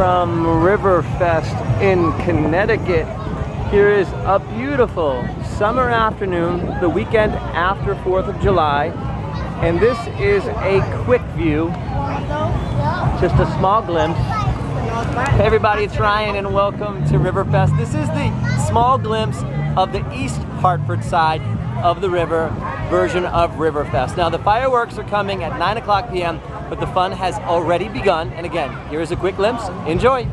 from Riverfest in Connecticut. Here is a beautiful summer afternoon, the weekend after 4th of July. And this is a quick view, just a small glimpse. Hey everybody, it's Ryan and welcome to Riverfest. This is the small glimpse of the East Hartford side of the river version of Riverfest. Now the fireworks are coming at 9 p.m. but the fun has already begun. And again, here is a quick glimpse. Enjoy.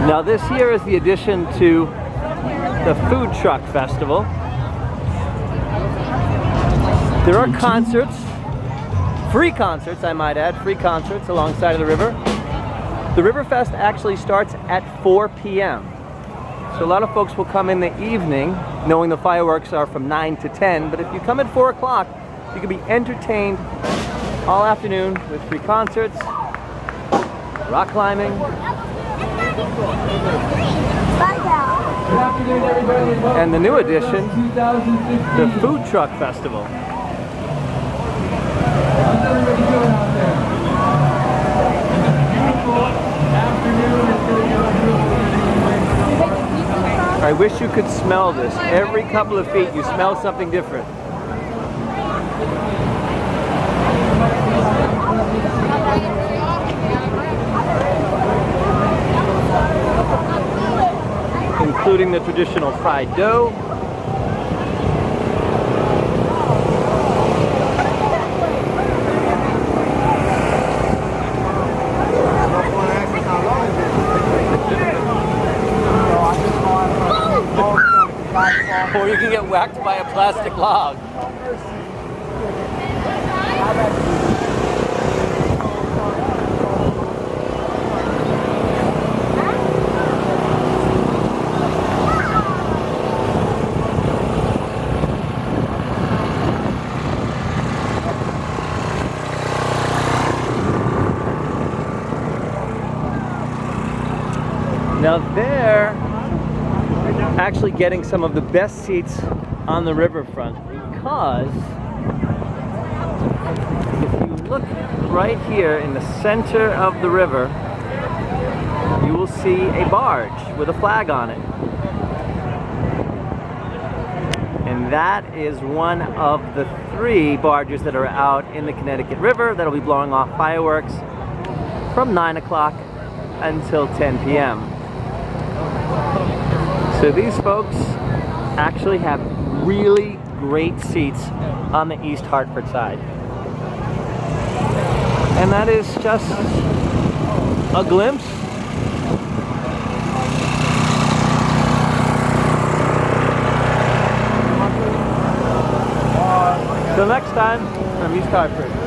Now this here is the addition to the Food Truck Festival. There are concerts, free concerts I might add, free concerts alongside of the river. The Riverfest actually starts at 4 p.m. So a lot of folks will come in the evening knowing the fireworks are from 9 to 10, but if you come at 4 o'clock, you can be entertained all afternoon with free concerts, rock climbing. And the new addition, the Food Truck Festival. I wish you could smell this. Every couple of feet you smell something different. Including the traditional fried dough. Or you can get whacked by a plastic log. Now they're actually getting some of the best seats on the riverfront because if you look right here in the center of the river, you will see a barge with a flag on it. And that is one of the 3 barges that are out in the Connecticut River that'll be blowing off fireworks from 9 o'clock until 10 p.m. So these folks actually have really great seats on the East Hartford side. And that is just a glimpse. Till next time, from East Hartford.